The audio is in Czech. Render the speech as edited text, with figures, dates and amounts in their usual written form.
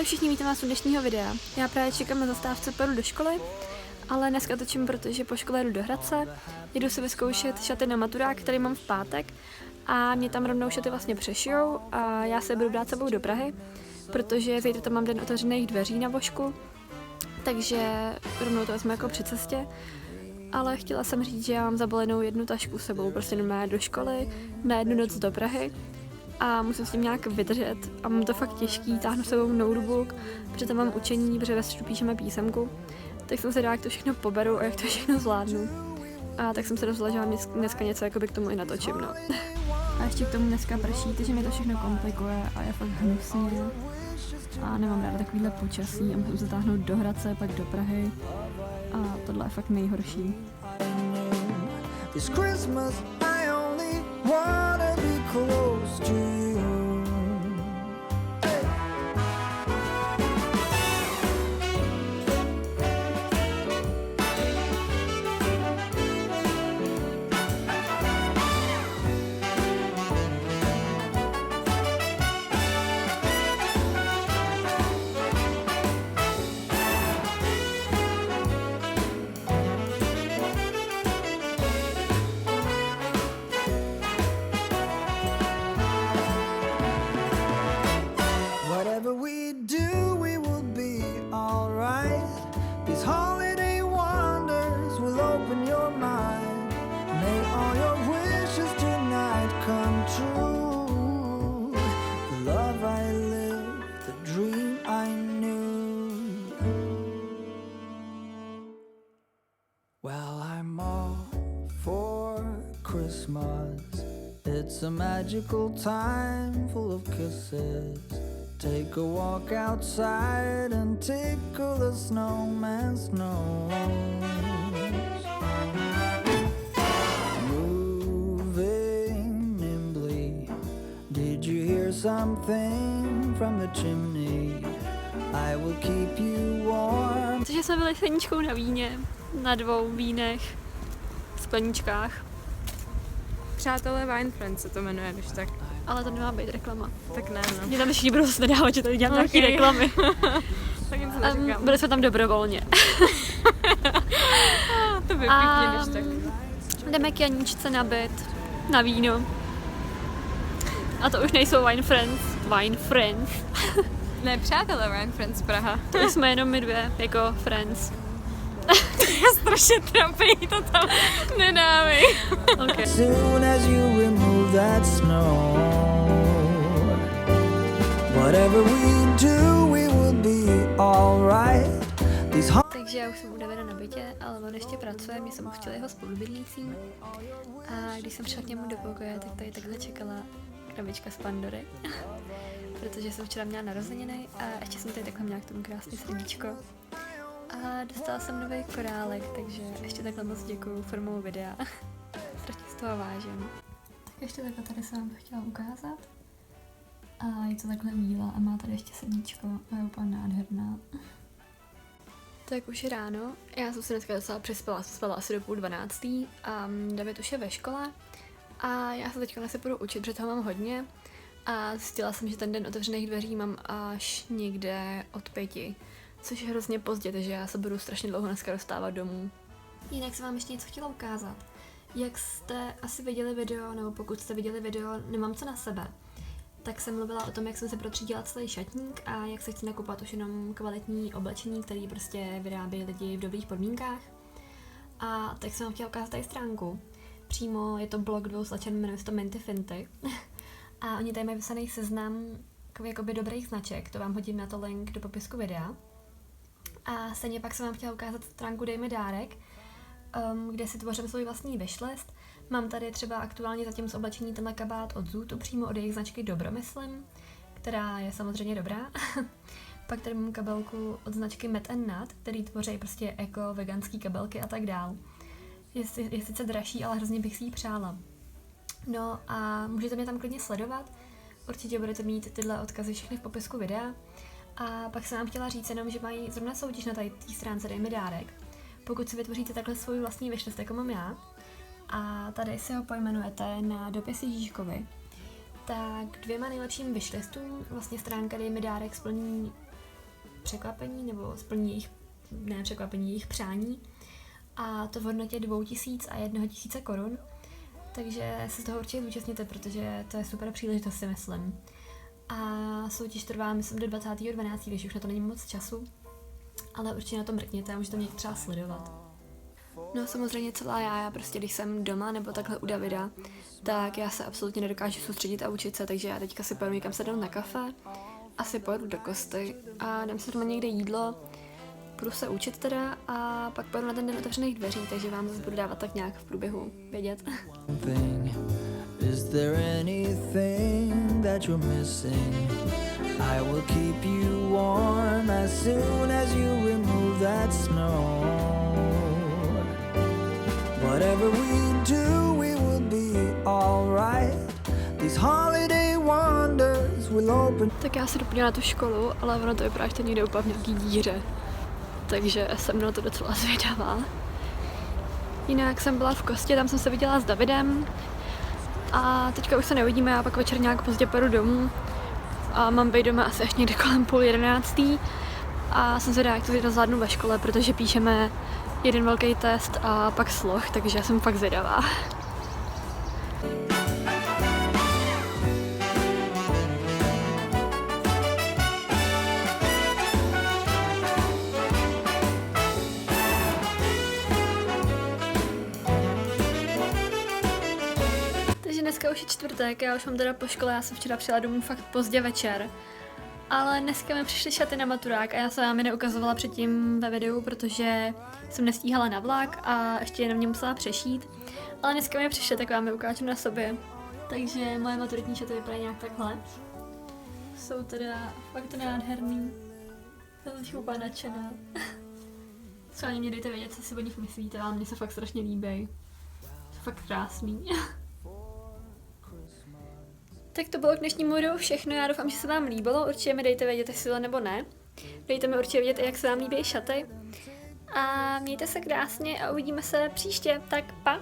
Ahoj všichni, vítám vás u dnešního videa. Já právě čekám na zastávce, pojedu do školy, ale dneska točím, protože po škole jdu do Hradce, jdu si vyzkoušet šaty na maturák, který mám v pátek a mě tam rovnou šaty vlastně přešijou a já se budu brát sebou do Prahy, protože zítra tam mám den otevřených dveří na Vožku, takže rovnou to vezmu jako při cestě. Ale chtěla jsem říct, že já mám zabalenou jednu tašku s sebou, prostě normálně do školy, na jednu noc do Prahy. A musím s tím nějak vydržet a mám to fakt těžký, táhnu sebou notebook, protože tam mám učení, protože ve středu píšeme písemku, tak jsem se dala, jak to všechno poberu a jak to všechno zvládnu. A tak jsem se rozhodla, že mám dneska něco jakoby k tomu i natočím, no. A ještě k tomu dneska prší, takže mi to všechno komplikuje a je fakt hnusně. A nemám ráda takovýhle počasí a musím se táhnout do Hradce, pak do Prahy a tohle je fakt nejhorší. Wanna be close to you. Whatever we do, we will be alright. These holiday wonders will open your mind. May all your wishes tonight come true. The love I live, the dream I knew. Well, I'm all for Christmas. It's a magical time full of kisses. Take a walk outside and tickle the snowman's nose. Moving nimbly, did you hear something from the chimney? I will keep you warm. Takže jsme byli s Aničkou na víně, na 2 vínech, skleničkách. Přátelé Wine Friends se to jmenuje, když tak. Ale to nemá být reklama. Tak ne, no. Mě tam všichni budou se nedávat, že tady dělám nějaký reklamy. Tak jim se neříkám. Byli jsme tam dobrovolně. To vypípně, když tak. Jdeme k Janíčce na byt, na víno. A to už nejsou Wine Friends. Wine Friends. Ne, přátelé Wine Friends Praha. To jsme jenom my dvě, jako friends. Já strašně trapí, to tam nedávej. Okay. Soon as you remove that snow, whatever we do, we will be alright. Takže já už jsem u Davida na bytě, ale on ještě pracuje, mě jsem ho chtěla jeho spolubydlící. A když jsem přišla k němu do pokoje, tak tady takhle čekala krabička z Pandory. Protože jsem včera měla narozeniny a ještě jsem tady takhle měla k tomu krásné srdíčko. A dostala jsem nový korálek, takže ještě takhle moc děkuju formou videa. Strašně z toho vážím. Tak ještě takhle tady jsem vám to chtěla ukázat. A je to takhle bílá a má tady ještě srdíčko a je úplně nádherná. Tak už je ráno, já jsem se dneska docela přespala, spala asi do 11:30 a David už je ve škole a já se teďka se budu učit, protože toho mám hodně a zjistila jsem, že ten den otevřených dveří mám až někde od 5, což je hrozně pozdě, takže já se budu strašně dlouho dneska dostávat domů. Jinak jsem vám ještě něco chtěla ukázat. Jak jste asi viděli video, nebo pokud jste viděli video Nemám co na sebe, tak jsem mluvila o tom, jak jsem se protřídila celý šatník a jak se chci nakupovat už jenom kvalitní oblečení, který prostě vyrábí lidi v dobrých podmínkách. A tak jsem vám chtěla ukázat tady stránku. Přímo je to blog 2 slečen, jmenuje se to Minty Finty. A oni tady mají vypsaný seznam jakoby dobrých značek, to vám hodím na to link do popisku videa. A stejně pak jsem vám chtěla ukázat stránku Dej mi dárek, kde si tvořím svůj vlastní wishlist. Mám tady třeba aktuálně zatím z oblečení tenhle kabát od Zootu, přímo od jejich značky Dobro, myslím, která je samozřejmě dobrá. Pak tady mám kabelku od značky Met and Nut, který tvoří prostě eko, veganský kabelky a tak dál. Je sice dražší, ale hrozně bych si ji přála. No a můžete mě tam klidně sledovat, určitě budete mít tyhle odkazy všechny v popisku videa. A pak jsem vám chtěla říct jenom, že mají zrovna soutěž na té stránce Dej mi dárek. Pokud si vytvoříte takhle svůj vlastní wishlist, jako mám já, a tady si ho pojmenujete na dopis Ježíškovi, tak 2 nejlepším wishlistům vlastně stránka Dej mi dárek splní překvapení, nebo splní jejich, ne překvapení, jejich přání. A to v hodnotě 2000 a 1000 korun. Takže se z toho určitě zúčastněte, protože to je super příležitost, si myslím. A soutěž trvá, myslím, do 20.12., když už na to není moc času. Ale určitě na to mrkněte a můžete mě třeba sledovat. No samozřejmě celá já prostě když jsem doma nebo takhle u Davida, tak já se absolutně nedokážu soustředit a učit se, takže já teďka si pojedu někam sednout na kafe, asi pojedu do Kosty a dám si doma někde jídlo, budu se učit teda a pak pojedu na ten den otevřených dveří, takže vám zase budu dávat tak nějak v průběhu vědět. Is there anything that you're missing? I will keep you warm as soon as you remove that snow. Whatever we do, we will be alright. These holiday wonders will open. Tak já se doplňu na tu školu, ale ono to vypadá, že to někde úplně v nějaký díře. Takže jsem na to docela zvědavá. Jinak jsem byla v Kostě, tam jsem se viděla s Davidem. A teďka už se neuvidíme, já pak večer nějak pozdě pojedu domů. A mám být doma asi až někde kolem 10:30. A jsem zvědavá, jak to teď zvládnu ve škole, protože píšeme jeden velký test a pak sloh, takže já jsem fakt zvědavá. Dneska už je čtvrtek, já už mám teda po škole, já jsem včera přijela domů fakt pozdě večer. Ale dneska mi přišly šaty na maturák a já jsem vám je neukazovala předtím ve videu, protože jsem nestíhala na vlak a ještě jenom mě musela přešít. Ale dneska mi přišly, tak vám je ukážu na sobě. Takže moje maturitní šaty vypadají nějak takhle. Jsou teda fakt nádherný. Já jsem úplně nadšená. Třeba mě dejte vědět, co si o nich myslíte, ale mně se fakt strašně líbí. Jsou fakt krásný. Tak to bylo k dnešnímu videu všechno, já doufám, že se vám líbilo, určitě mi dejte vědět, jestli to nebo ne. Dejte mi určitě vědět, jak se vám líbí šaty. A mějte se krásně a uvidíme se příště, tak pa!